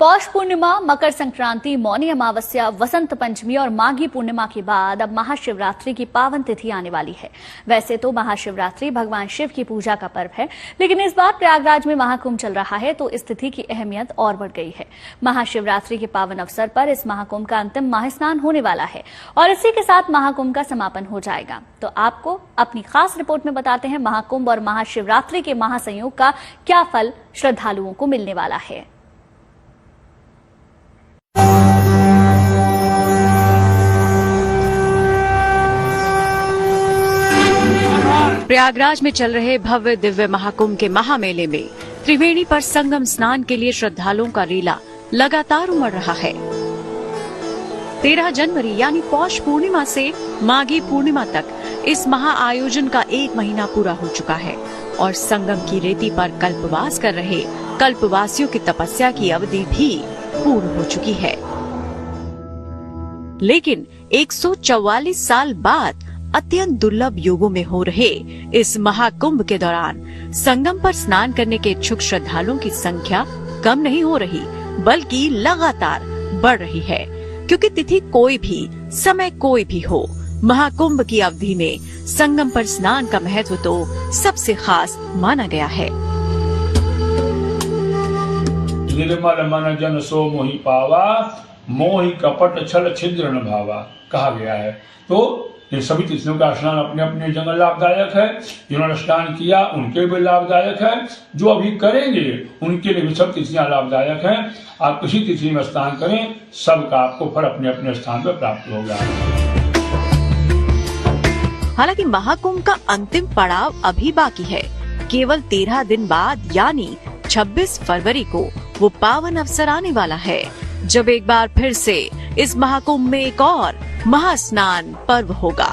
पौष पूर्णिमा, मकर संक्रांति, मौनी अमावस्या, वसंत पंचमी और माघी पूर्णिमा के बाद अब महाशिवरात्रि की पावन तिथि आने वाली है। वैसे तो महाशिवरात्रि भगवान शिव की पूजा का पर्व है, लेकिन इस बार प्रयागराज में महाकुंभ चल रहा है तो इस तिथि की अहमियत और बढ़ गई है। महाशिवरात्रि के पावन अवसर पर इस महाकुंभ का अंतिम महास्नान होने वाला है और इसी के साथ महाकुंभ का समापन हो जाएगा। तो आपको अपनी खास रिपोर्ट में बताते हैं महाकुंभ और महाशिवरात्रि के महासंयोग का क्या फल श्रद्धालुओं को मिलने वाला है। प्रयागराज में चल रहे भव्य दिव्य महाकुंभ के महामेले में त्रिवेणी पर संगम स्नान के लिए श्रद्धालुओं का रेला लगातार उमड़ रहा है। 13 जनवरी यानी पौष पूर्णिमा से माघी पूर्णिमा तक इस महा आयोजन का 1 महीना पूरा हो चुका है और संगम की रेती पर कल्पवास कर रहे कल्पवासियों की तपस्या की अवधि भी पूर्ण हो चुकी है। लेकिन 144 साल बाद अत्यंत दुर्लभ युगों में हो रहे इस महाकुंभ के दौरान संगम पर स्नान करने के इच्छुक श्रद्धालुओं की संख्या कम नहीं हो रही बल्कि लगातार बढ़ रही है, क्योंकि तिथि कोई भी, समय कोई भी हो, महाकुंभ की अवधि में संगम पर स्नान का महत्व तो सबसे खास माना गया है। निर्मल मन जन सो मोहि पावा, मोहि कपट छल छिद्र न भावा कहा गया है। तो ये सभी तिथियों का स्नान अपने अपने जगह लाभदायक है। जिन्होंने स्नान किया उनके भी लाभदायक है, जो अभी करेंगे उनके लिए भी सब तिथियां लाभदायक हैं। आप किसी तिथि में स्नान करें, सबका आपको फल अपने अपने स्थान पर प्राप्त होगा। हालांकि महाकुंभ का अंतिम पड़ाव अभी बाकी है। केवल 13 दिन बाद यानी 26 फरवरी को वो पावन अवसर आने वाला है जब एक बार फिर से इस महाकुंभ में एक और महास्नान पर्व होगा।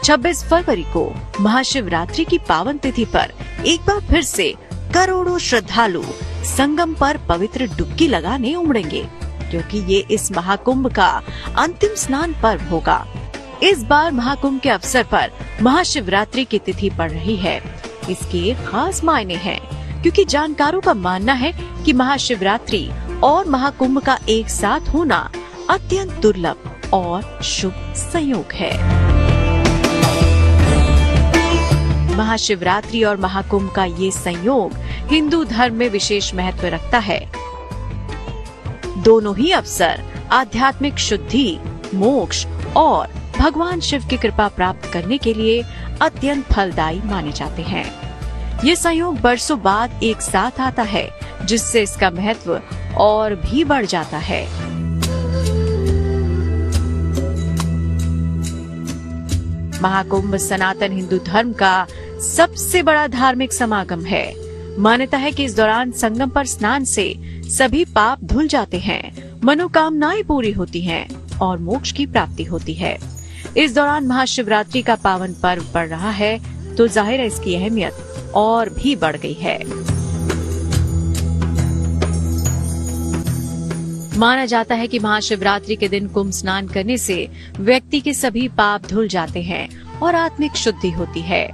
26 फरवरी को महाशिवरात्रि की पावन तिथि पर एक बार फिर से करोड़ों श्रद्धालु संगम पर पवित्र डुबकी लगाने उमड़ेंगे, क्योंकि ये इस महाकुंभ का अंतिम स्नान पर्व होगा। इस बार महाकुंभ के अवसर पर महाशिवरात्रि की तिथि पड़ रही है। इसके खास मायने हैं, क्योंकि जानकारों का मानना है कि महाशिवरात्रि और महाकुंभ का एक साथ होना अत्यंत दुर्लभ और शुभ संयोग है। महाशिवरात्रि और महाकुंभ का ये संयोग हिंदू धर्म में विशेष महत्व रखता है। दोनों ही अवसर आध्यात्मिक शुद्धि, मोक्ष और भगवान शिव की कृपा प्राप्त करने के लिए अत्यंत फलदायी माने जाते हैं। ये संयोग बरसों बाद एक साथ आता है, जिससे इसका महत्व और भी बढ़ जाता है। महाकुंभ सनातन हिंदू धर्म का सबसे बड़ा धार्मिक समागम है। मान्यता है कि इस दौरान संगम पर स्नान से सभी पाप धुल जाते हैं, मनोकामनाएं पूरी होती हैं और मोक्ष की प्राप्ति होती है। इस दौरान महाशिवरात्रि का पावन पर्व पड़ रहा है तो जाहिर है इसकी अहमियत और भी बढ़ गई है। माना जाता है कि महाशिवरात्रि के दिन कुंभ स्नान करने से व्यक्ति के सभी पाप धुल जाते हैं और आत्मिक शुद्धि होती है।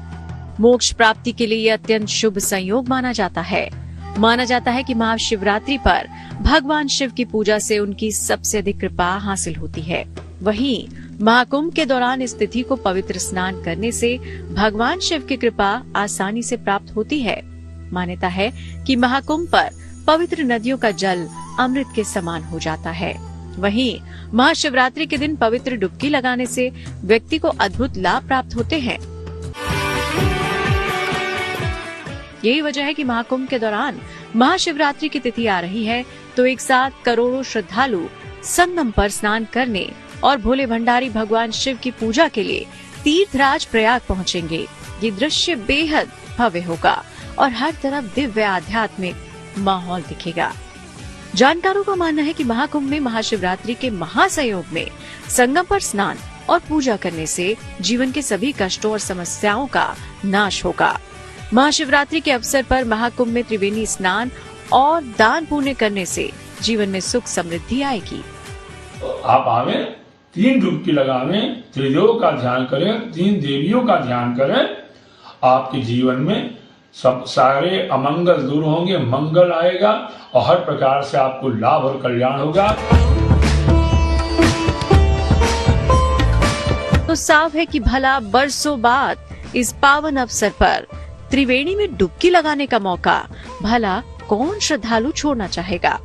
मोक्ष प्राप्ति के लिए यह अत्यंत शुभ संयोग माना जाता है। माना जाता है कि महाशिवरात्रि पर भगवान शिव की पूजा से उनकी सबसे अधिक कृपा हासिल होती है। वहीं महाकुंभ के दौरान इस तिथि को पवित्र स्नान करने से भगवान शिव की कृपा आसानी से प्राप्त होती है। मान्यता है कि महाकुंभ पर पवित्र नदियों का जल अमृत के समान हो जाता है। वहीं महाशिवरात्रि के दिन पवित्र डुबकी लगाने से व्यक्ति को अद्भुत लाभ प्राप्त होते हैं। यही वजह है कि महाकुंभ के दौरान महाशिवरात्रि की तिथि आ रही है तो एक साथ करोड़ों श्रद्धालु संगम पर स्नान करने और भोले भंडारी भगवान शिव की पूजा के लिए तीर्थराज प्रयाग पहुंचेंगे। ये दृश्य बेहद भव्य होगा और हर तरफ दिव्य आध्यात्मिक माहौल दिखेगा। जानकारों का मानना है कि महाकुंभ में महाशिवरात्रि के महासंयोग में संगम पर स्नान और पूजा करने से जीवन के सभी कष्टों और समस्याओं का नाश होगा। महाशिवरात्रि के अवसर पर महाकुंभ में त्रिवेणी स्नान और दान पुण्य करने से जीवन में सुख समृद्धि आएगी। आप आवे, 3 डुबकी लगावें, त्रिदेव का ध्यान करें, 3 देवियों का ध्यान करें, आपके जीवन में सब सारे अमंगल दूर होंगे, मंगल आएगा और हर प्रकार से आपको लाभ और कल्याण होगा। तो साफ है कि भला बरसों बाद इस पावन अवसर पर त्रिवेणी में डुबकी लगाने का मौका भला कौन श्रद्धालु छोड़ना चाहेगा।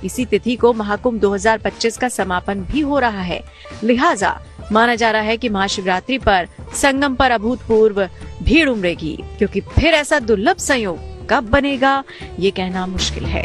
इसी तिथि को महाकुंभ 2025 का समापन भी हो रहा है, लिहाजा माना जा रहा है कि महाशिवरात्रि पर संगम पर अभूतपूर्व भीड़ उमड़ेगी, क्योंकि फिर ऐसा दुर्लभ संयोग कब बनेगा ये कहना मुश्किल है।